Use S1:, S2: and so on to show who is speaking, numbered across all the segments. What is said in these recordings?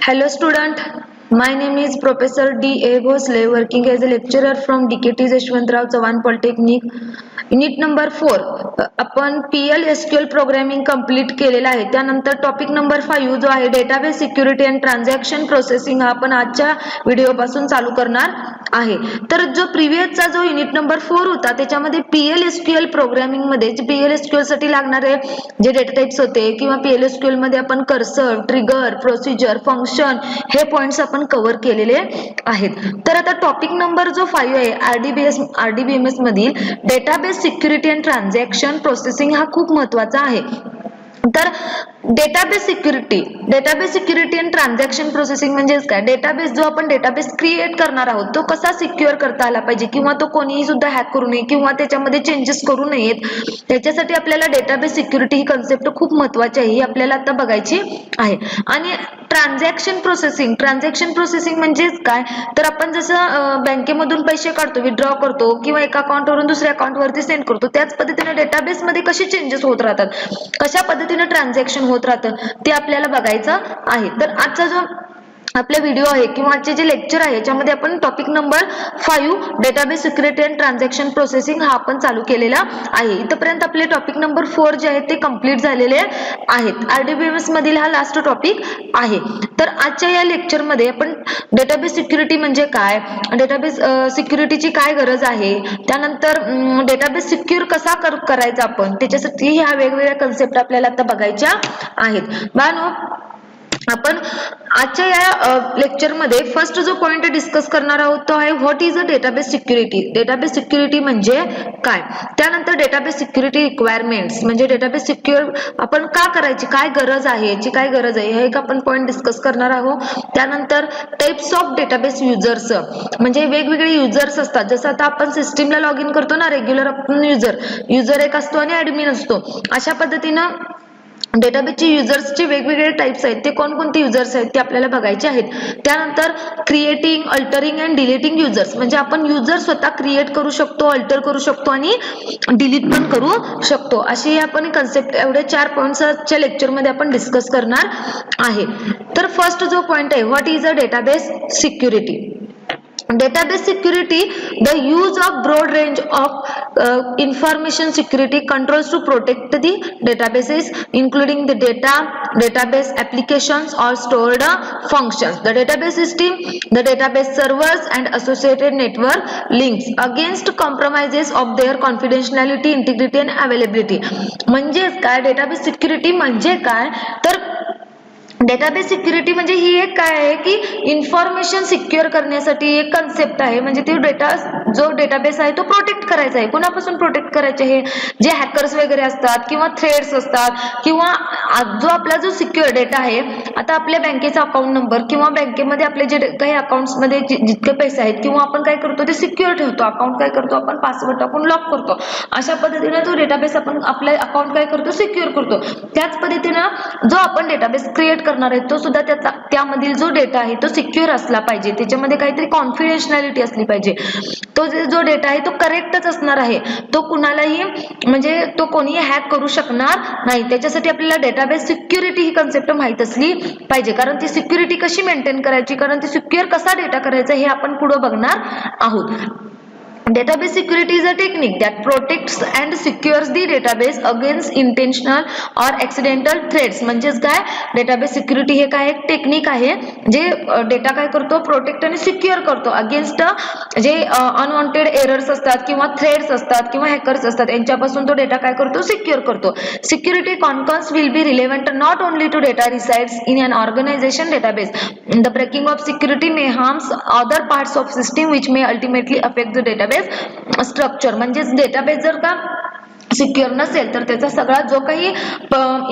S1: Hello student, my name is Professor D.A. Bhosle, working as a lecturer from DKT Yashwantrao Chavan Polytechnic. Unit number 4 आपण PL SQL programming complete केलेला आहे. त्यानंतर topic number 5 जो आहे database security and transaction processing हा आपण आजच्या video पासून चालू करणार आहे. तर जो प्रिव्हियसचा जो युनिट नंबर 4 होता त्याच्यामध्ये PL SQL प्रोग्रामिंग मध्ये जे PL SQL साठी लागणारे जे डेटा टाइप्स होते किंवा PL SQL मध्ये आपण कर्सर, ट्रिगर, प्रोसिजर, फंक्शन हे पॉइंट्स आपण कव्हर केलेले आहेत. तर आता टॉपिक नंबर जो 5 आहे RDBMS मधील database security and transaction processing हा खूप महत्त्वाचा आहे. तर database security and transaction processing म्हणजे काय? डेटाबेस जो आपण डेटाबेस क्रिएट करणार आहोत तो कसा सिक्युअर करता आला पाहिजे किंवा तो कोणीही सुद्धा हॅक करू नये किंवा त्याच्यामध्ये चेंजेस करू नयेत, त्याच्यासाठी आपल्याला डेटाबेस सिक्युरिटी ही कन्सेप्ट खूप महत्त्वाची आहे, ही आपल्याला आता बघायची आहे. आणि ट्रान्झॅक्शन प्रोसेसिंग म्हणजे काय? तर आपण जसं बँकेमधून पैसे काढतो, विथड्रॉ करतो किंवा एका अकाउंटवरून दुसऱ्या अकाउंटवरती सेंड करतो, त्याच पद्धतीने डेटाबेस मध्ये कसे चेंजेस होत राहतात, कशा पद्धतीने ट्रान्झॅक्शन होत राहतं ते आपल्याला बघायचं आहे. तर आजचा जो आपला व्हिडिओ आहे किंवा आजचे जे लेक्चर आहे याच्यामध्ये आपण topic number 5 database security and transaction processing हा आपण चालू केलेला आहे. इथपर्यंत आपले टॉपिक नंबर 4 जे आहेत ते कंप्लीट झालेले आहेत. RDBMS मधील हा लास्ट टॉपिक आहे. तर आजच्या या लेक्चर मध्ये आपण डेटाबेस सिक्युरिटी म्हणजे काय, डेटाबेस सिक्युरिटीची काय गरज आहे, त्यानंतर डेटाबेस सिक्युअर कसा करायचा आपण, त्याच्यासाठी ह्या वेगवेगळ्या कन्सेप्ट आपल्याला आता बघायच्या आहेत. बाळांनो, आपण आजच्या या लेक्चर मध्ये फर्स्ट जो पॉइंट डिस्कस करणार आहोत तो आहे what is a database security. Database security म्हणजे काय, त्यानंतर डेटाबेस सिक्युरिटी रिक्वायरमेंट्स म्हणजे डेटाबेस सिक्युअर आपण का करायची, काय गरज आहे, याची काय गरज आहे, हे एक आपण पॉइंट डिस्कस करणार आहोत. त्यानंतर टाइप्स ऑफ डेटाबेस युजर्स म्हणजे वेगवेगळे युजर्स असतात. जसं आता आपण सिस्टीमला लॉग इन करतो ना, रेग्युलर आपण युजर एक असतो आणि ऍडमिन असतो. अशा पद्धतीनं डेटाबेसचे युजर्सचे वेगवेगळे टाइप्स आहेत, ते कोणकोणते युजर्स आहेत ते आपल्याला बघायचे आहेत. त्यानंतर creating, altering and deleting users म्हणजे आपण युजर स्वतः क्रिएट करू शकतो, अल्टर करू शकतो आणि डिलीट पण करू शकतो. अशी आपण कन्सेप्ट एवढे 4 पॉइंट्सच्या लेक्चर मध्ये आपण डिस्कस करणार आहे. तर फर्स्ट जो पॉइंट आहे what is a database security. Database security, the use of broad range of information security controls to protect the databases including the data, database applications or stored functions, the database system, the database servers and associated network links against compromises of their confidentiality, integrity and availability. म्हणजे काय database security म्हणजे काय, तर database security म्हणजे ही एक काय आहे की इन्फॉर्मेशन सिक्युअर करण्यासाठी एक कन्सेप्ट आहे. म्हणजे तो डेटा जो डेटाबेस आहे तो प्रोटेक्ट करायचा आहे. कोणापासून प्रोटेक्ट करायचे आहे, जे हॅकर्स वगैरे असतात किंवा थ्रेड्स असतात किंवा जो आपला जो सिक्युअर डेटा आहे, आता आपल्या बँकेचा अकाउंट नंबर किंवा बँकेमध्ये आपले जे काही अकाउंट्स मध्ये जितके पैसे आहेत किंवा आपण काय करतो ते सिक्युअर ठेवतो, अकाउंट काय करतो आपण पासवर्ड टाकून लॉक करतो. अशा पद्धतीने तो डेटाबेस आपण आपले अकाउंट काय करतो सिक्युअर करतो. त्याच पद्धतीने जो आपण डेटाबेस क्रिएट करणार आहे तो सुद्धा त्यामधील जो डेटा आहे तो सिक्युअर असला पाहिजे, त्याच्यामध्ये काहीतरी कॉन्फिडेन्शियलिटी असली पाहिजे. तो जो डेटा आहे तो करेक्टच असणार आहे, तो कुणालाही म्हणजे तो कोणीही हॅक करू शकणार नाही. त्याच्यासाठी आपल्याला डेटाबेस सिक्युरिटी ही कन्सेप्ट माहित असली पाहिजे, कारण ती सिक्युरिटी कशी मेंटेन करायची, कारण ती सिक्युअर कसा डेटा करायचा हे आपण पुढे बघणार आहोत. Database security is a technique that protects and secures the database against intentional or accidental threats. म्हणजेच काय, डेटाबेस सिक्युरिटी हे काय एक टेक्निक आहे जे डेटा काय करतो प्रोटेक्ट आणि सिक्युअर करतो अगेन्स्ट जे अनवॉन्टेड एरर्स असतात किंवा थ्रेट्स असतात किंवा हॅकर्स असतात यांच्यापासून तो डेटा काय करतो सिक्युअर करतो. Security concerns will be relevant not only to data resides in an organisation database. The breaking of security may harms other parts of system which may ultimately affect the database structure. म्हणजे database जर का secure नसेल तर त्याचा सगळा जो काही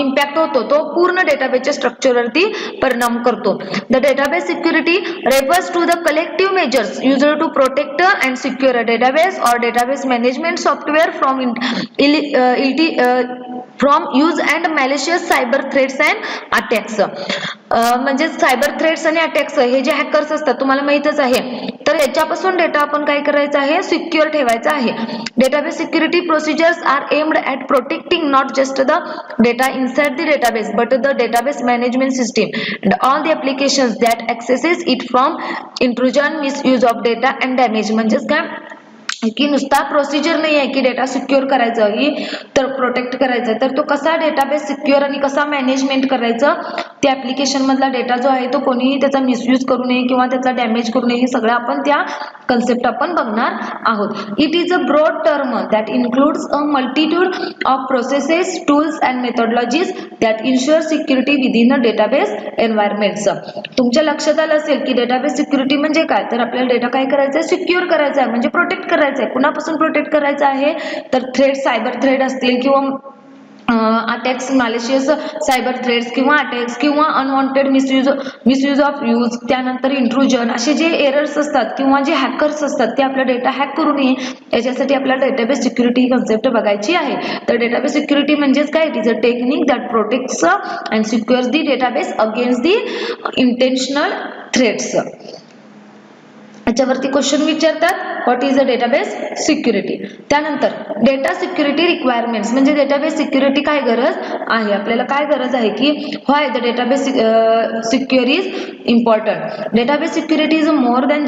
S1: impact होतो तो पूर्ण डेटाबेसच्या स्ट्रक्चरवरती परिणाम करतो. The database security refers to the collective measures used to protect and secure a database or database management software from use and malicious cyber threats and attacks. म्हणजे सायबर थ्रेट्स आणि अटॅक्स हे जे हॅकर्स असतात तुम्हाला माहितच आहे, तर याच्यापासून डेटा आपण काय करायचं आहे, सिक्युअर ठेवायचा आहे. Database security procedures are aimed at protecting not just the data inside the database but the database management system and all the applications that accesses it from intrusion, misuse of data and damage. म्हणजेच काय की नुसता procedure नाही आहे की data secure करायचं ही तर protect करायचं, तर तो कसा डेटाबेस सिक्युअर आणि कसा मॅनेजमेंट करायचं, त्या ऍप्लिकेशन मधला डेटा जो आहे तो कोणीही त्याचा मिसयूज करू नये किंवा त्याचा डॅमेज करू नये, हे सगळं आपण त्या कन्सेप्ट आपण बघणार आहोत. It is a broad term that includes a multitude of processes, tools and methodologies that ensure security within a database environments. तुमच्या लक्षात आलं असेल की डेटाबेस सिक्युरिटी म्हणजे काय, तर आपल्याला डेटा काय करायचा आहे, सिक्युअर करायचा आहे, म्हणजे प्रोटेक्ट करायचं आहे. कुणापासून प्रोटेक्ट करायचं आहे, तर थ्रेट, सायबर थ्रेट असतील किंवा अटॅक्स, मॅलिशियस सायबर थ्रेट्स किंवा अटॅक्स किंवा अनवॉन्टेड मिसयूज ऑफ यूज, त्यानंतर इंट्रुजन, असे जे एरर्स असतात किंवा जे हॅकर्स असतात ते आपला डेटा हॅक करू नये याच्यासाठी आपल्याला डेटाबेस सिक्युरिटी कन्सेप्ट बघायची आहे. तर डेटाबेस सिक्युरिटी म्हणजेच काय, it is a technique that protects and secures the database against the intentional threats. याच्यावरती क्वेश्चन विचारतात, what is a database security. त्यानंतर डेटा सिक्युरिटी रिक्वायरमेंट्स, म्हणजे डेटाबेस सिक्युरिटी काय गरज आहे, आपल्याला काय गरज आहे की why the database secure is important. Database security is more than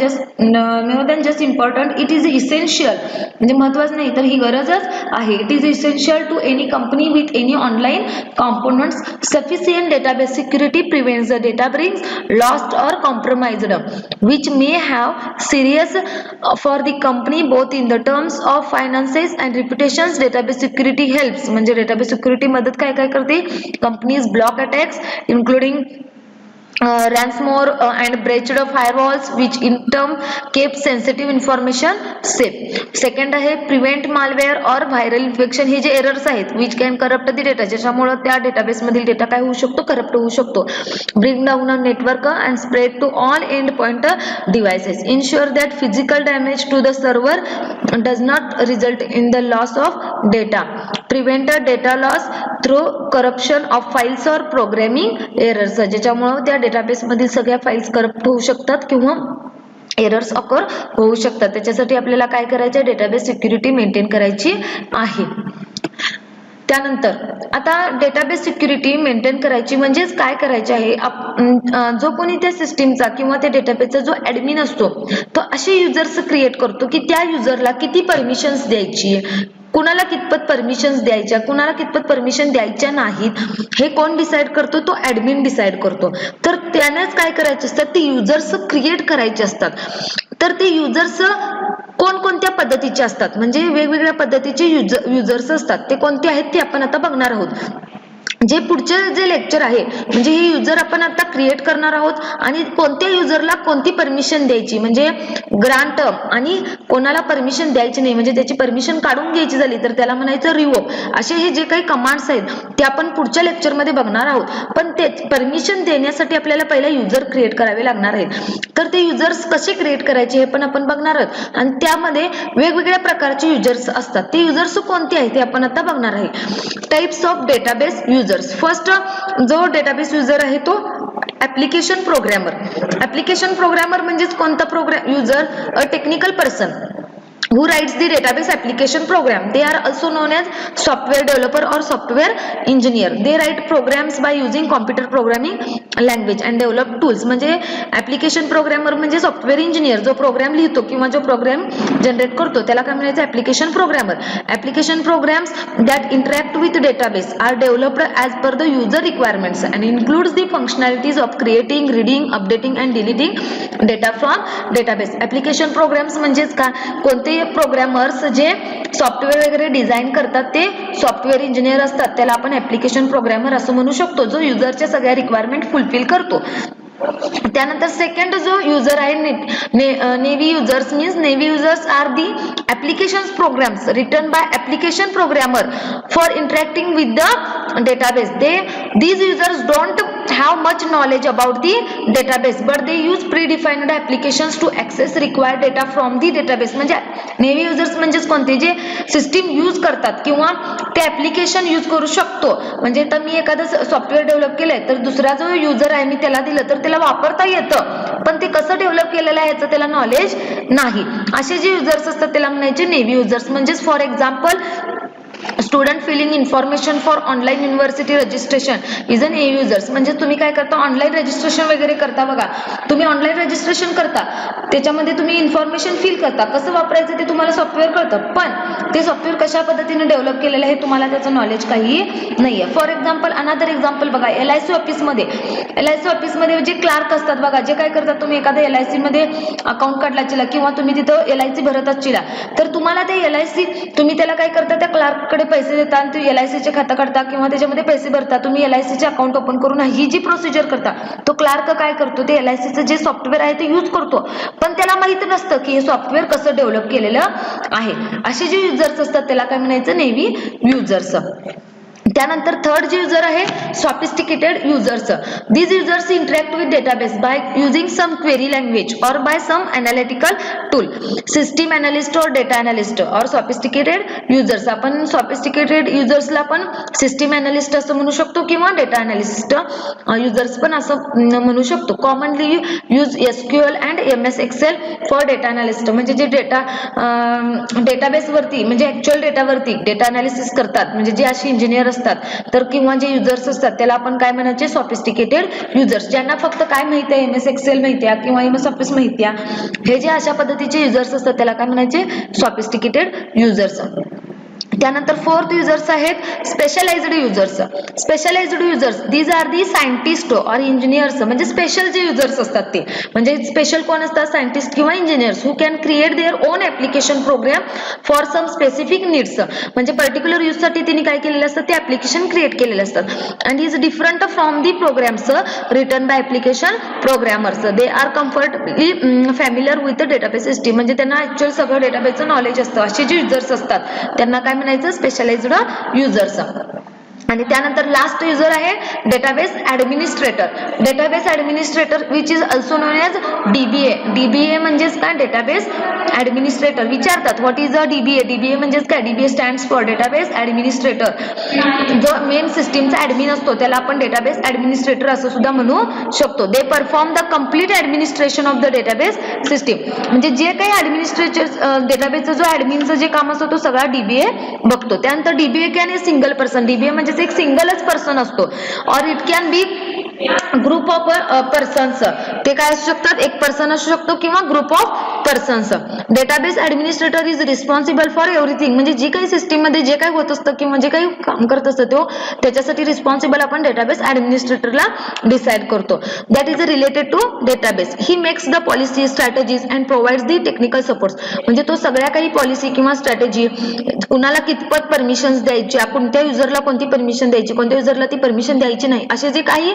S1: just important, it is essential, म्हणजे महत्वाचं नाही तर ही गरजच आहे. It is essential to any company with any online components. Sufficient database security prevents the data brings lost और compromised which may have serious for the company both in the terms of finances and reputations. database security helps, म्हणजे database security मदत काय काय करते, companies block attacks including ransomware and breached firewalls which in turn keep sensitive information safe. Second आहे prevent malware or viral infection, हे जे errors आहेत which can corrupt the data, ज्याच्यामुळे त्या डेटाबेस मधील डेटा काय होऊ शकतो, करप्ट होऊ शकतो. bring down a network and spread to all end point devices. ensure that physical damage to the server does not result in the loss of data. prevent a data loss through corruption of files or programming errors, ज्याच्यामुळे त्या database मधील सगळ्या files corrupt होऊ शकतात किंवा errors occur होऊ शकतात. त्याच्यासाठी आपल्याला काय करायचे, डेटाबेस सिक्युरिटी मेंटेन करायची आहे. त्यानंतर आता डेटाबेस सिक्युरिटी मेंटेन करायची म्हणजेच काय करायचे आहे, जो कोणी त्या सिस्टीमचा किंवा त्या डेटाबेसचा जो ऍडमिन असतो तो असे युजर्स क्रिएट करतो की त्या युजरला किती परमिशन्स द्यायची, कुणाला कितपत परमिशन्स द्यायच्या, कुणाला कितपत परमिशन द्यायच्या नाहीत, हे कोण डिसाइड करतो, तो ऍडमिन डिसाइड करतो. तर त्यानेच काय करायचे असतात, ते युजर्स क्रिएट करायचे असतात. तर ते युजर्स कोणकोणत्या पद्धतीचे असतात, म्हणजे वेगवेगळ्या पद्धतीचे युजर्स असतात, ते कोणते आहेत ते आपण आता बघणार आहोत. जे पुढचे जे लेक्चर आहे म्हणजे हे युजर आपण आता क्रिएट करणार आहोत आणि कोणत्या युजरला कोणती परमिशन द्यायची, म्हणजे ग्रांट आणि कोणाला परमिशन द्यायची नाही, म्हणजे त्याची परमिशन काढून घ्यायची झाली तर त्याला म्हणायचं रिवोक. असे हे जे काही कमांड्स आहेत ते आपण पुढच्या लेक्चर मध्ये बघणार आहोत. पण ते परमिशन देण्यासाठी आपल्याला पहिला युजर क्रिएट करावे लागणार आहेत. तर ते युजर्स कसे क्रिएट करायचे हे पण आपण बघणार आहोत आणि त्यामध्ये वेगवेगळ्या प्रकारचे युजर्स असतात. ते युजर्स कोणते आहेत ते आपण आता बघणार आहे. Types of database users. First जो डेटाबेस युजर आहे तो ऍप्लिकेशन प्रोग्रामर. ऍप्लिकेशन प्रोग्रामर म्हणजेच कोणता program user, a technical person who writes the database application program. They are also known as software developer or software engineer. They write programs by using computer programming language and develop tools. म्हणजे application programmer म्हणजे software engineer, जो programme लिहितो किंवा जो programme generate करतो त्याला काय म्हणायचं, application programmer. Application programs that interact with database are developed as per the user requirements and includes the functionalities of creating, reading, updating and deleting data from database. application programs म्हणजेच का, कोणते programmers जे software वगैरे design करतात ते software engineer असतात, त्याला आपण ऍप्लिकेशन प्रोग्रामर असं म्हणू शकतो, जो युजरच्या सगळ्या रिक्वायरमेंट फुलफिल करतो. त्यानंतर सेकंड जो युजर आहे naive users, means naive users are the application programs written by application programmer for interacting with the database. These users don't have much knowledge about the database but they use predefined applications to access required data from the database. म्हणजे navy users म्हणजेच कोणते जे system use करतात किंवा ते application use करू शकतो. म्हणजे तर मी एखादं सॉफ्टवेअर डेव्हलप केलंय तर दुसरा जो युजर आहे मी त्याला दिलं तर त्याला वापरता येतं पण ते कसं डेव्हलप केलेलं आहे याचं त्याला नॉलेज नाही. असे जे युजर्स असतात त्याला म्हणायचे नेव्ही युजर्स. म्हणजेच for example student filling information for online university registration is an a users. म्हणजे तुम्ही काय करता ऑनलाईन रजिस्ट्रेशन वगैरे करता बघा, तुम्ही ऑनलाईन रजिस्ट्रेशन करता त्याच्यामध्ये तुम्ही इन्फॉर्मेशन फिल करता, कसं वापरायचं ते तुम्हाला सॉफ्टवेअर कळतं पण ते सॉफ्टवेअर कशा पद्धतीने डेव्हलप केलेलं आहे तुम्हाला त्याचं नॉलेज काही नाहीये. फॉर एक्झाम्पल अनदर एक्झाम्पल बघा, LIC ऑफिसमध्ये जे क्लार्क असतात बघा, जे काय करतात तुम्ही एखाद्या LIC मध्ये अकाउंट काढला किंवा तुम्ही तिथं LIC भरत असशीला तर तुम्हाला ते LIC तुम्ही त्याला काय करता त्या क्लार्ककडे पैसे देता आणि तुम्ही LIC चे खातं काढता किंवा त्याच्यामध्ये पैसे भरता, तुम्ही LIC चे अकाउंट ओपन करून ही जी प्रोसिजर करता तो क्लार्क काय करतो ते LIC चं जे सॉफ्टवेअर आहे ते यूज करतो पण त्याला माहित नसतं की हे सॉफ्टवेअर कसं डेव्हलप केलेलं आहे. असे जे युजर्स असतात त्याला काय म्हणायचं नेव्ही युजर्स. त्यानंतर थर्ड जे युजर आहे sophisticated users. These users interact with database by using some query language or by some analytical tool. System analyst or data analyst or sophisticated users. आपण सॉफिस्टिकेटेड युजर्सला पण सिस्टीम अनालिस्ट असं म्हणू शकतो किंवा डेटा अनालिस्ट युजर्स पण असं म्हणू शकतो. Commonly use SQL and MS Excel for data analyst. म्हणजे जे डेटाबेस वरती म्हणजे ऍक्च्युअल डेटावरती डेटा अनालिसिस करतात म्हणजे जे अशी इंजिनियर असतात तर किंवा जे युजर्स असतात त्याला आपण काय म्हणायचे सॉफिस्टिकेटेड युजर्स. ज्यांना फक्त काय माहिती आहे MS Excel माहिती आहे किंवा MS Office माहिती आहे, हे जे अशा पद्धतीचे युजर्स असतात त्याला काय म्हणायचे सॉफिस्टिकेटेड युजर्स. त्यानंतर फोर्थ युजर्स आहेत specialised users. Specialised users these are the scientist or engineers. म्हणजे स्पेशल जे युजर्स असतात ते म्हणजे स्पेशल कोण असतात सायंटिस्ट किंवा engineers who can create their own application program for some specific needs. म्हणजे पर्टिक्युलर यूज साठी त्यांनी काय केलेलं असतं ते ऍप्लिकेशन क्रिएट केलेले असतात and is different from the programs written by application programmers. They are comfortably familiar with the database system. म्हणजे त्यांना ऍक्च्युअल सगळं डेटाबेसचं नॉलेज असतं. असे जे युजर्स असतात त्यांना काय म्हणायचं स्पेशलाइज्ड युजर्स. आणि त्यानंतर लास्ट युजर आहे database administrator. Database administrator which is also known as DBA. DBA म्हणजेच काय डेटाबेस ऍडमिनिस्ट्रेटर. विचारतात what is a DBA. DBA म्हणजेच काय DBA stands for database administrator. जो मेन सिस्टीमचा ऍडमिन असतो त्याला आपण डेटाबेस ऍडमिनिस्ट्रेटर असं सुद्धा म्हणू शकतो. They perform the complete administration of the database system. म्हणजे जे काही ऍडमिनिस्ट्रेटर डेटाबेसचं जो ऍडमिनचं जे काम असतो तो सगळा DBA बघतो. त्यानंतर DBA can a single person. DBA म्हणजे एक सिंगलच पर्सन असतो और it can be group of persons. ते काय असू शकतात एक पर्सन असू शकतो किंवा group of persons. Database administrator is responsible for everything. म्हणजे जी काही सिस्टीम मध्ये जे काही होत असतं किंवा जे काही काम करत असतं तो त्याच्यासाठी रिस्पॉन्सिबल आपण डेटाबेस ऍडमिनिस्ट्रेटरला डिसाइड करतो. That is related to database. He makes the policy strategies and provides the technical support. म्हणजे तो सगळ्या काही पॉलिसी किंवा स्ट्रॅटेजी कुणाला कितपत परमिशन्स द्यायची, कोणत्या युजरला कोणती परमिशन द्यायची, कोणत्या युजरला ती परमिशन द्यायची नाही, असे जे काही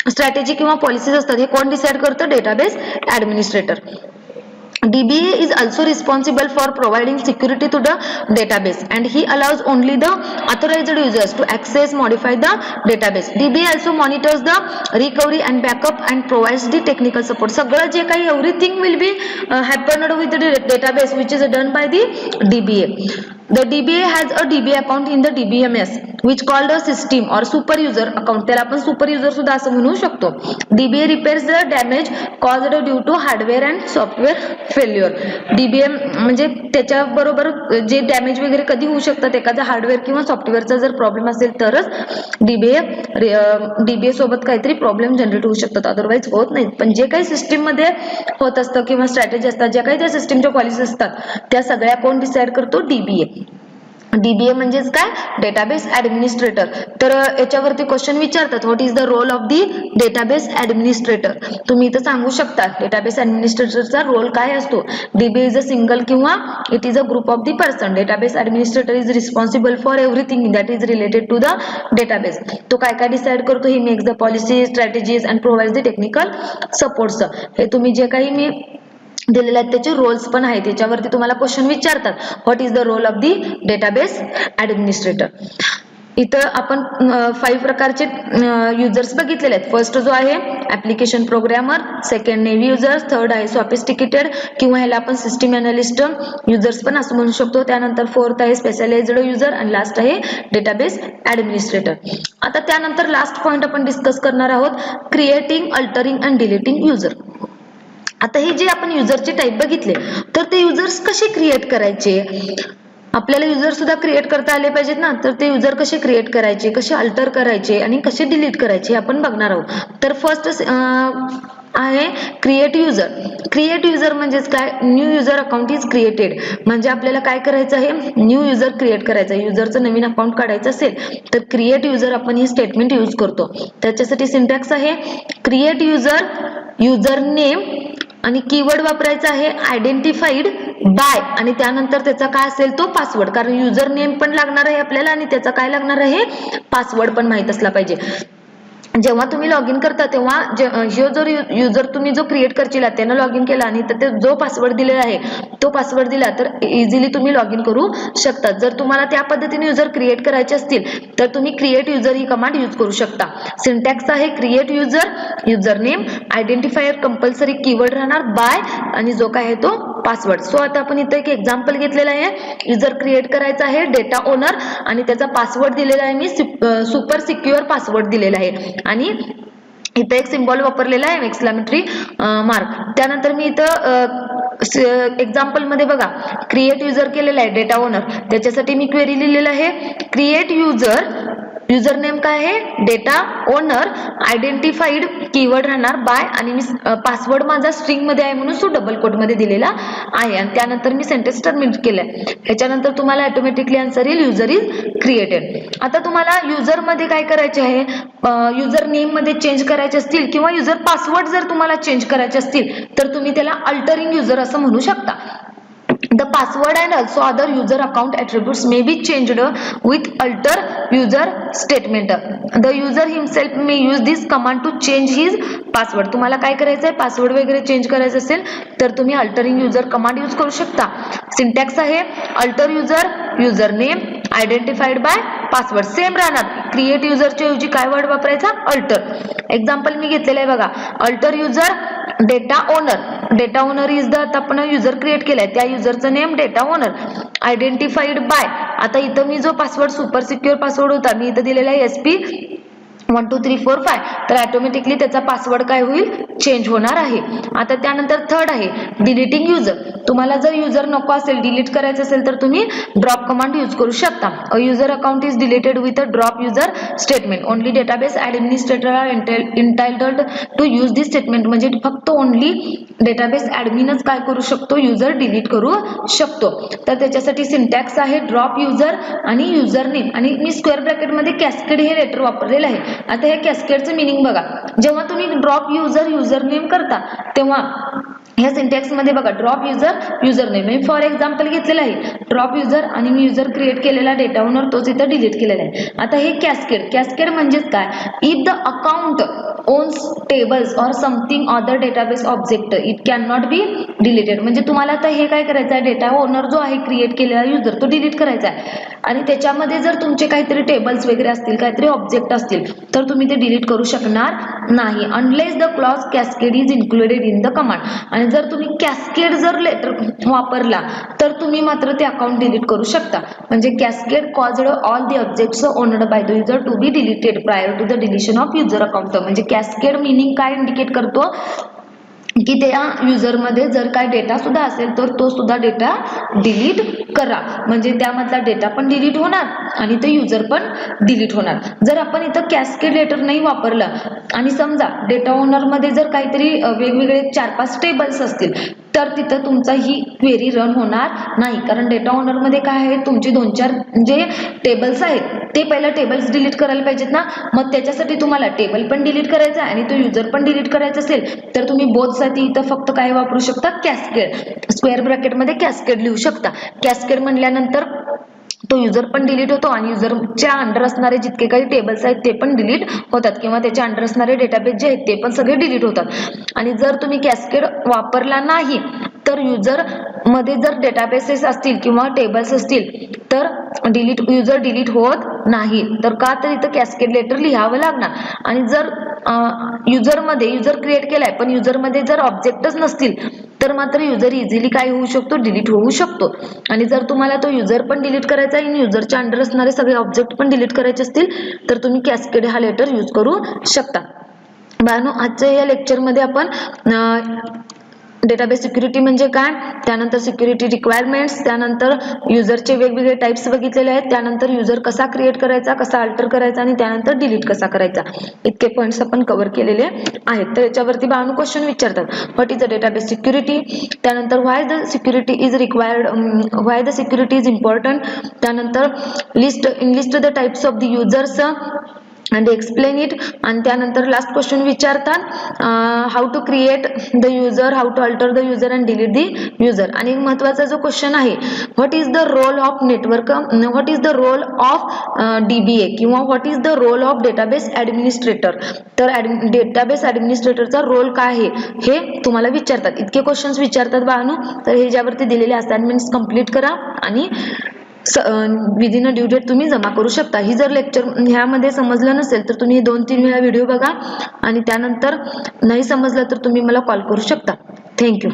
S1: स्ट्रॅटेजी किंवा पॉलिसीज असतात हे कोण डिसाइड करतं database administrator. DBA is also responsible for providing security to the database and he allows only the authorized users to access modify the database. DBA also monitors the recovery and backup and provides the technical support. सगळं जे काही everything will be happened with the database which is done by the DBA. The DBA has a DBA account in the DBMS which called a system or super user account. त्याला आपण super user सुद्धा असं म्हणू शकतो. DBA repairs the damage caused due to hardware and software failure. DBA म्हणजे त्याच्या बरोबर जे डॅमेज वगैरे कधी होऊ शकतात एखाद्या हार्डवेअर किंवा सॉफ्टवेअरचा जर प्रॉब्लेम असेल तरच DBA सोबत काहीतरी प्रॉब्लेम जनरेट होऊ शकतात, अदरवाईज होत नाहीत. पण जे काही सिस्टीम मध्ये होत असतं किंवा स्ट्रॅटेजी असतात ज्या काही त्या सिस्टीमच्या पॉलिसी असतात त्या सगळ्या कोण डिसाइड करतो DBA. DBA म्हणजेच काय डेटाबेस ऍडमिनिस्ट्रेटर. तर याच्यावरती क्वेश्चन विचारतात what is the role of the database administrator. तुम्ही इथं सांगू शकता डेटाबेस ऍडमिनिस्ट्रेटरचा रोल काय असतो. DBA इज अ सिंगल किंवा it is a group of the person. Database administrator is responsible for everything that is related to the database. तो काय काय डिसाइड करतो. He makes the policy strategies and provides the technical supports. हे तुम्ही जे काही मी दिलेले आहेत त्याचे रोल्स पण आहेत, त्याच्यावरती तुम्हाला क्वेश्चन विचारतात what is the role of the database administrator. इथं आपण 5 प्रकारचे युजर्स बघितलेले आहेत. फर्स्ट जो आहे application programmer, second navy users, third आहे सॉफिस्टिकेटेड किंवा ह्याला आपण सिस्टीम अनालिस्ट युजर्स पण असं म्हणू शकतो. त्यानंतर फोर्थ आहे स्पेशलाइज्ड युजर आणि लास्ट आहे डेटाबेस ऍडमिनिस्ट्रेटर. आता त्यानंतर लास्ट पॉइंट आपण डिस्कस करणार आहोत, creating, altering and deleting user. आता हे जे आपण युजरचे टाईप बघितले, तर ते युजर्स कसे क्रिएट करायचे, आपल्याला युजर सुद्धा क्रिएट करता आले पाहिजेत ना. तर ते युजर कसे क्रिएट करायचे, कसे अल्टर करायचे आणि कसे डिलीट करायचे हे आपण बघणार आहोत. तर फर्स्ट आहे क्रिएट युजर. क्रिएट युजर म्हणजेच काय, new user account is created. म्हणजे आपल्याला काय करायचं आहे, न्यू युजर क्रिएट करायचं आहे. युजरचं नवीन अकाउंट काढायचं असेल तर क्रिएट युजर आपण हे स्टेटमेंट यूज करतो. त्याच्यासाठी सिंटॅक्स आहे क्रिएट युजर, युजर नेम आणि कीवर्ड वापरायचा आहे आयडेंटिफाईड बाय आणि त्यानंतर त्याचा काय असेल तो पासवर्ड. कारण युजर नेम पण लागणार आहे आपल्याला आणि त्याचा काय लागणार आहे, पासवर्ड पण माहित असला पाहिजे. जेव्हा तुम्ही लॉग इन करता तेव्हा जो युजर तुम्ही जो क्रिएट करशील त्यानं लॉग इन केला आणि तर जो पासवर्ड दिलेला आहे तो पासवर्ड दिला तर इझिली तुम्ही लॉग इन करू शकता. जर तुम्हाला त्या पद्धतीने युजर क्रिएट करायचे असतील तर तुम्ही क्रिएट युजर ही कमांड यूज करू शकता. सिंटॅक्स आहे create user, user name, identifier compulsory keyword राहणार बाय आणि जो काय आहे तो पासवर्ड. सो आता आपण इथे एक एक्झाम्पल घेतलेला आहे. युजर क्रिएट करायचा आहे डेटा ओनर आणि त्याचा पासवर्ड दिलेला आहे मी सुपर सिक्युअर पासवर्ड दिलेला आहे आणि इथे एक सिम्बॉल वापरलेला आहे एक्सक्लेमेटरी मार्क. त्यानंतर मी इथं एक्झाम्पल मध्ये बघा क्रिएट युजर केलेला आहे डेटा ओनर, त्याच्यासाठी मी क्वेरी लिहिलेला आहे क्रिएट युजर, युजर नेम काय आहे डेटा ओनर, आयडेंटिफाईड कीवर्ड राहणार बाय आणि मी पासवर्ड माझा स्ट्रिंग मध्ये आहे म्हणून तो डबल कोट मध्ये दिलेला आहे आणि त्यानंतर मी सेंटेन्स टर्मिनेट केलाय. ह्याच्यानंतर तुम्हाला ऑटोमॅटिकली आन्सर येईल युजर इज क्रिएटेड. आता तुम्हाला युजर मध्ये काय करायचे आहे, युजर नेम मध्ये चेंज करायचे असतील किंवा युजर पासवर्ड जर तुम्हाला चेंज करायचे असतील तर तुम्ही त्याला अल्टरिंग युजर असं म्हणू शकता. The password and also other user account attributes may be changed with alter user statement. The user himself may use this command to change his password. तुम्हाला काय करायचं आहे, पासवर्ड वगैरे चेंज करायचं असेल तर तुम्ही अल्टरिंग युजर कमांड यूज करू शकता. सिंटॅक्स आहे alter user, user name, identified by, password same राहणार. क्रिएट युजरच्या ऐवजी काय वर्ड वापरायचा, अल्टर. एक्झाम्पल मी घेतलेलं आहे बघा, alter user data owner, data owner is the आपण युजर क्रिएट केलाय त्या युजरचं name data owner, identified by. आता इथं मी जो पासवर्ड सुपर सिक्युअर पासवर्ड होता मी इथं दिलेला आहे SP 123455 तर ऑटोमॅटिकली त्याचा पासवर्ड काय होईल, चेंज होणार आहे. आता त्यानंतर थर्ड आहे डिलीटिंग युजर. तुम्हाला जर युजर नको असेल, डिलीट करायचं असेल तर तुम्ही ड्रॉप कमांड यूज करू शकता. A user account is deleted with a drop user statement. Only database administrator are entitled to use this statement. म्हणजे फक्त ओनली डेटाबेस ऍडमिनच काय करू शकतो, युजर डिलीट करू शकतो. तर त्याच्यासाठी सिंटॅक्स आहे ड्रॉप युजर आणि युजर नेम आणि मी स्क्वेअर ब्रॅकेट मध्ये कॅस्केड हे लेटर वापरलेलं आहे. आता हे कॅस्केडचं मिनिंग बघा, जेव्हा तुम्ही ड्रॉप युजर युजर नेम करता तेव्हा ह्या सिंटॅक्स मध्ये बघा drop user user name. Me for example घेतलेलं आहे ड्रॉप युजर आणि मी युजर क्रिएट केलेला डेटा ओनर तोच इथं डिलीट केलेला आहे. आता हे कॅस्केड, कॅस्केड म्हणजेच काय, if the account owns tables or something other database object it can not be deleted. म्हणजे तुम्हाला आता हे काय करायचं आहे, डेटा ओनर जो आहे क्रिएट केलेला युजर तो डिलीट करायचा आहे आणि त्याच्यामध्ये जर तुमचे काहीतरी टेबल्स वगैरे असतील, काहीतरी ऑब्जेक्ट असतील तर तुम्ही ते डिलीट करू शकणार नाही unless the clause cascade is included in the command. आणि जर तुम्ही कॅस्केड जर लेटर वापरला तर तुम्ही मात्र ते अकाउंट डिलीट करू शकता. म्हणजे cascade caused all the objects owned by the user to be deleted prior to the deletion of user account. म्हणजे कॅस्केड मिनिंग काय इंडिकेट करतो की त्या युजर मध्ये जर काय डेटा सुद्धा असेल तर तो सुद्धा डेटा डिलीट करा. म्हणजे त्यामधला डेटा पण डिलीट होणार आणि ते युजर पण डिलीट होणार. जर आपण इथं कॅस्केड लेटर नाही वापरलं आणि समजा डेटा ओनर मध्ये जर काहीतरी वेगवेगळे 4-5 टेबल्स असतील तर तिथं तुमचा ही क्वेरी रन होणार नाही. कारण डेटा ओनर मध्ये काय आहे, तुमचे 2-4 जे टेबल्स आहेत ते पहिला टेबल्स डिलीट करायला पाहिजेत ना. मग त्याच्यासाठी तुम्हाला टेबल पण डिलीट करायचा आणि तो युजर पण डिलीट करायचा असेल तर तुम्ही बोथ साठी इथं फक्त काय वापरू शकता, कॅस्केड. स्क्वेअर ब्रॅकेट मध्ये कॅस्केड लिहू शकता. कॅस्केड म्हणल्यानंतर तो युजर पण डिलीट होतो आणि युजरच्या अंडर असणारे जितके काही टेबल्स आहेत ते पण डिलीट होतात किंवा त्याच्या अंडर असणारे डेटाबेस जे आहेत ते पण सगळे डिलीट होतात. आणि जर तुम्ही कॅस्केड वापरला नाही तर युजर मध्ये जर डेटाबेसेस असतील किंवा टेबल्स असतील तर युजर डिलीट होत नाही. तर का, तर इथं कॅस्केड लेटर लिहावं लागणार. आणि जर युजर क्रिएट केलाय पण युजरमध्ये जर ऑब्जेक्टच नसतील तर मात्र युजर इझिली काय होऊ शकतो, डिलीट होऊ शकतो. आणि जर तुम्हाला तो युजर पण डिलीट करायचा आहे आणि युजरच्या अंडर असणारे सगळे ऑब्जेक्ट पण डिलीट करायचे असतील तर तुम्ही कॅस्केड हा लेटर यूज करू शकता. बाळांनो, आजच्या या लेक्चरमध्ये आपण डेटाबेस सिक्युरिटी म्हणजे काय, त्यानंतर सिक्युरिटी रिक्वायरमेंट्स, त्यानंतर युजरचे वेगवेगळे टाइप्स बघितलेले आहेत, त्यानंतर युजर कसा क्रिएट करायचा, कसा अल्टर करायचा आणि त्यानंतर डिलीट कसा करायचा, इतके पॉईंट्स आपण कव्हर केलेले आहेत. तर याच्यावरती बाळांनो क्वेश्चन विचारतात, what is the database security, त्यानंतर why the security is required, why the security is important, त्यानंतर list the types of the users and explain it, आणि त्यानंतर लास्ट क्वेश्चन विचारतात how to create the user, how to alter the user and delete the user. आणि एक महत्वाचा जो question आहे, what is the role of network, what is the role of DBA किंवा what is the role of database administrator. तर database ऍडमिनिस्ट्रेटरचा role काय आहे हे तुम्हाला विचारतात. इतके क्वेश्चन्स विचारतात बाळांनो. तर हे ज्यावरती दिलेले असाइनमेंट्स कंप्लीट करा आणि विदिन अ ड्यू डेट तुम्ही जमा करू शकता. ही जर लेक्चर ह्यामध्ये समजलं नसेल तर तुम्ही 2-3 वेळा व्हिडिओ बघा आणि त्यानंतर नाही समजलं तर तुम्ही मला कॉल करू शकता. थँक्यू.